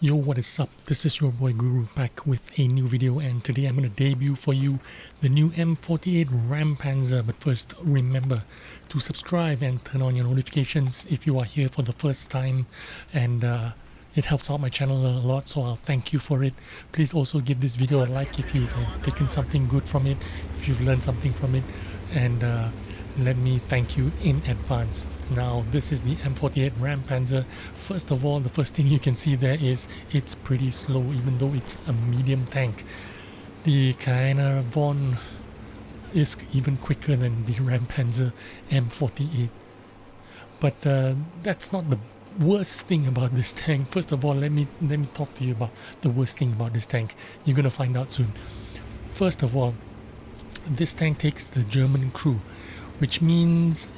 Yo, what is up? This is your boy Guru back with a new video, and today I'm going to debut for you the new M48 Raumpanzer. But first, remember to subscribe and turn on your notifications if you are here for the first time, and it helps out my channel a lot, so I'll thank you for it. Please also give this video a like if you've taken something good from it, if you've learned something from it, and let me thank you in advance. Now, this is the M48 Raumpanzer. First of all, the first thing you can see there is it's pretty slow, even though it's a medium tank. The Von is even quicker than the Raumpanzer M48. But that's not the worst thing about this tank. First of all, let me talk to you about the worst thing about this tank. You're gonna find out soon. First of all, this tank takes the German crew, which means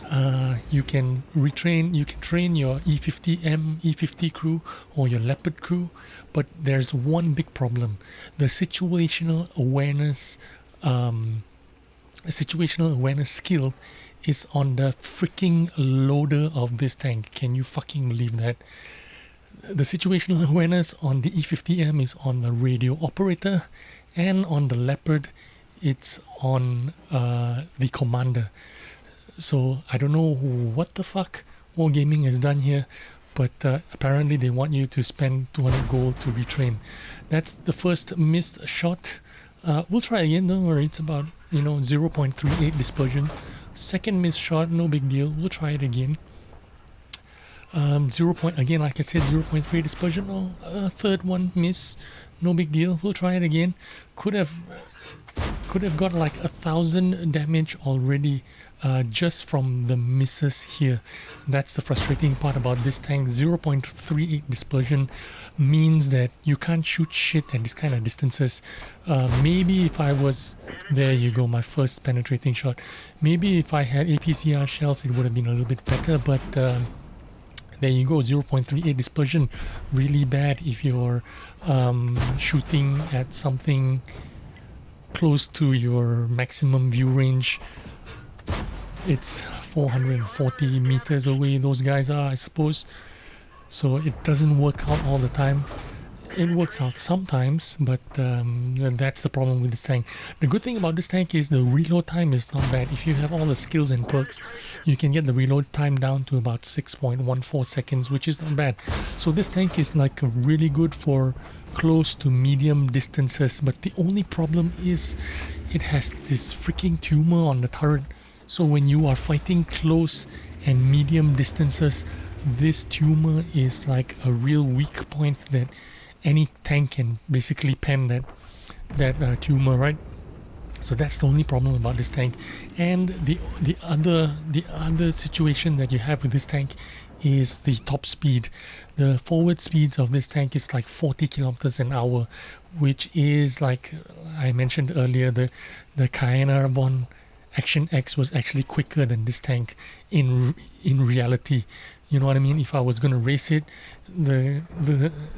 you can train your E50M, E50 crew or your Leopard crew, but there's one big problem. The situational awareness skill is on the freaking loader of this tank. Can you fucking believe that? The situational awareness on the E50M is on the radio operator, and on the Leopard it's on the commander. So I don't know what the fuck Wargaming has done here, but apparently they want you to spend 200 gold to retrain. That's the first missed shot. We'll try again, don't worry, it's about 0.38 dispersion. Second missed shot, no big deal, we'll try it again. Again, like I said, 0.3 dispersion. Third one miss, no big deal, we'll try it again. Could have got like 1,000 damage already just from the misses here. That's the frustrating part about this tank. 0.38 dispersion means that you can't shoot shit at this kind of distances. Maybe if I was... There you go, my first penetrating shot. Maybe if I had APCR shells it would have been a little bit better, but there you go, 0.38 dispersion. Really bad if you're shooting at something close to your maximum view range. It's 440 meters away those guys are, I suppose, so it doesn't work out all the time. It works out sometimes, but that's the problem with this tank. The good thing about this tank is the reload time is not bad. If you have all the skills and perks, you can get the reload time down to about 6.14 seconds, which is not bad. So this tank is like really good for close to medium distances, but the only problem is it has this freaking tumor on the turret. So when you are fighting close and medium distances, this tumor is like a real weak point that any tank can basically pen that tumor, right? So that's the only problem about this tank. And the other situation that you have with this tank is the top speed. The forward speeds of this tank is like 40 kilometers an hour, which is, like I mentioned earlier, the Von Action X was actually quicker than this tank in reality. You know what I mean? If I was going to race it, the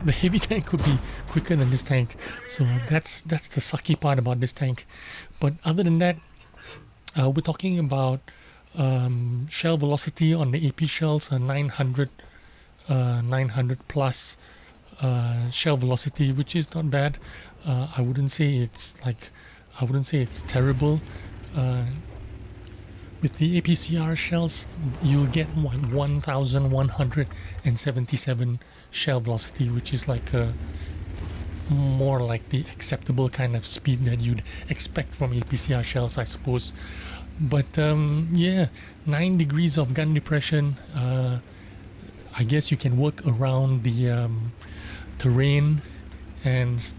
heavy tank could be quicker than this tank. So that's the sucky part about this tank. But other than that, we're talking about shell velocity on the AP shells, 900 plus shell velocity, which is not bad. I wouldn't say it's terrible. With the APCR shells, you'll get 1,177 shell velocity, which is like more like the acceptable kind of speed that you'd expect from APCR shells, I suppose. But yeah, 9 degrees of gun depression. I guess you can work around the terrain and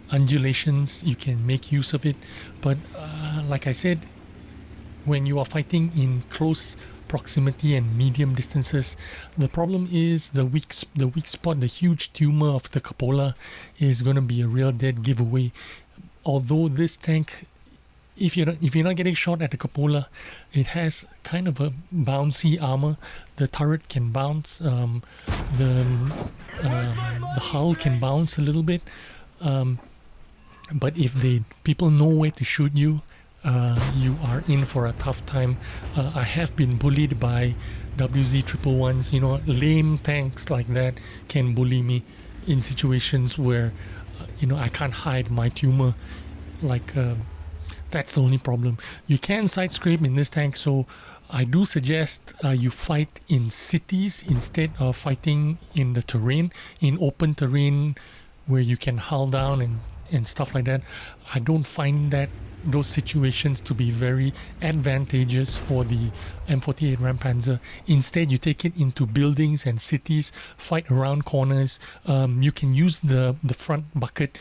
undulations. You can make use of it, but like I said, when you are fighting in close proximity and medium distances, the problem is the weak spot. The huge tumor of the cupola is going to be a real dead giveaway. Although this tank, if you're not getting shot at the cupola, it has kind of a bouncy armor. The turret can bounce, the hull can bounce a little bit, but if people know where to shoot you, you are in for a tough time. I have been bullied by WZ111s, you know, lame tanks like that can bully me in situations where, you know, I can't hide my tumor. Like, that's the only problem. You can side scrape in this tank, so I do suggest you fight in cities instead of fighting in the terrain, in open terrain where you can hull down and stuff like that. I don't find that those situations to be very advantageous for the M48 Raumpanzer. Instead, you take it into buildings and cities, fight around corners. You can use the front bucket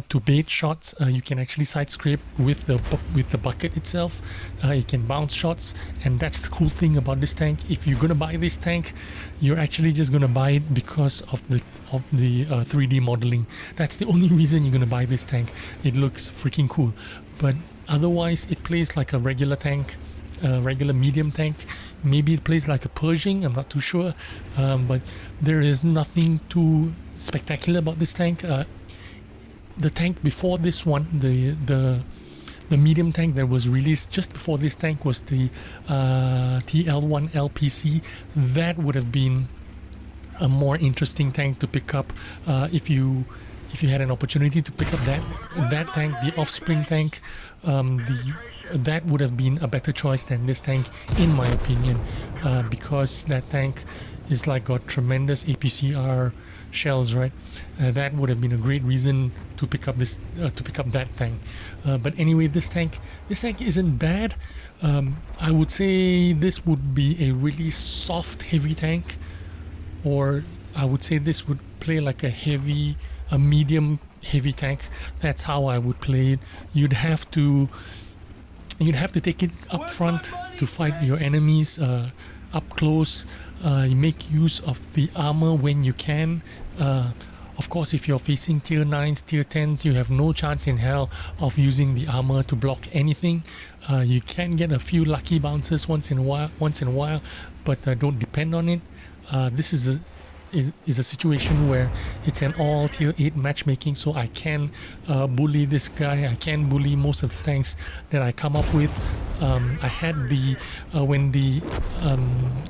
to bait shots. You can actually side scrape with the bucket itself. It can bounce shots, and that's the cool thing about this tank. If you're gonna buy this tank, you're actually just gonna buy it because of the 3D modeling. That's the only reason you're gonna buy this tank. It looks freaking cool, but otherwise it plays like a regular tank, regular medium tank. Maybe it plays like a Pershing, I'm not too sure, but there is nothing too spectacular about this tank. The tank before this one, the medium tank that was released just before this tank was the TL1 LPC. That would have been a more interesting tank to pick up if you had an opportunity to pick up that tank, the Offspring tank. That would have been a better choice than this tank, in my opinion, because that tank is like got tremendous APCR shells, right? That would have been a great reason to pick up that tank. But anyway, this tank isn't bad. I would say this would be a really soft heavy tank, or I would say this would play like a medium heavy tank. That's how I would play it. You'd have to take it up front to fight your enemies up close. You make use of the armor when you can. Of course, if you're facing tier 9s, tier 10s, you have no chance in hell of using the armor to block anything. You can get a few lucky bounces once in a while, but don't depend on it. This is a situation where it's an all tier 8 matchmaking, so I can bully this guy. I can bully most of the tanks that I come up with. I had when the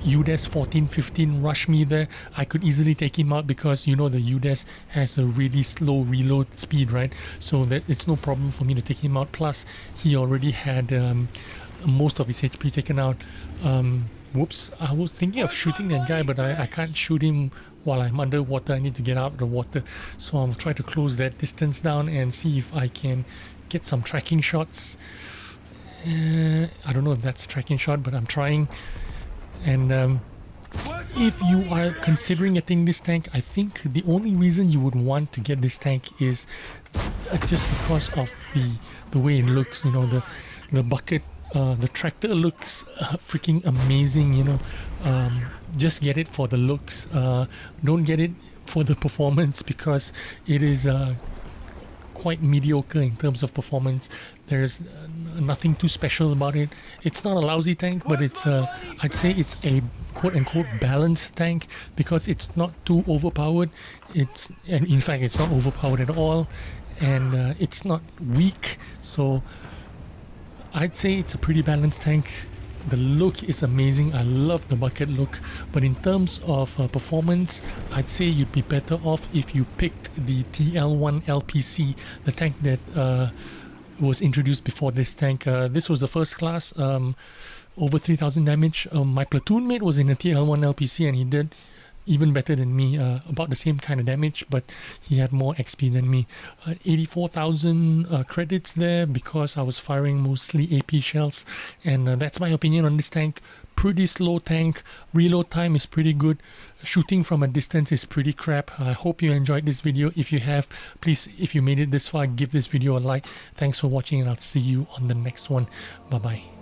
UDES 1415 rushed me there, I could easily take him out because, you know, the UDES has a really slow reload speed, right? So that it's no problem for me to take him out. Plus, he already had most of his HP taken out. Whoops, I was thinking of shooting that guy, but I can't shoot him while I'm underwater. I need to get out of the water, so I'll try to close that distance down and see if I can get some tracking shots. I don't know if that's a tracking shot, but I'm trying. And if you are considering getting this tank, I think the only reason you would want to get this tank is just because of the way it looks. You know, the bucket, the tractor looks freaking amazing. You know, just get it for the looks. Don't get it for the performance, because it is quite mediocre in terms of performance. There's nothing too special about it. It's not a lousy tank, but it's I'd say it's a quote-unquote balanced tank, because it's not too overpowered. And in fact, it's not overpowered at all, and it's not weak. So I'd say it's a pretty balanced tank. The look is amazing. I love the bucket look, but in terms of performance, I'd say you'd be better off if you picked the TL1 LPC, the tank that was introduced before this tank. This was the first class, over 3000 damage. My platoon mate was in a TL1 LPC and he did even better than me, about the same kind of damage, but he had more XP than me. 84,000 credits there because I was firing mostly AP shells, and that's my opinion on this tank. Pretty slow tank, reload time is pretty good, shooting from a distance is pretty crap. I hope you enjoyed this video. If you have, please, if you made it this far, give this video a like. Thanks for watching, and I'll see you on the next one. Bye bye.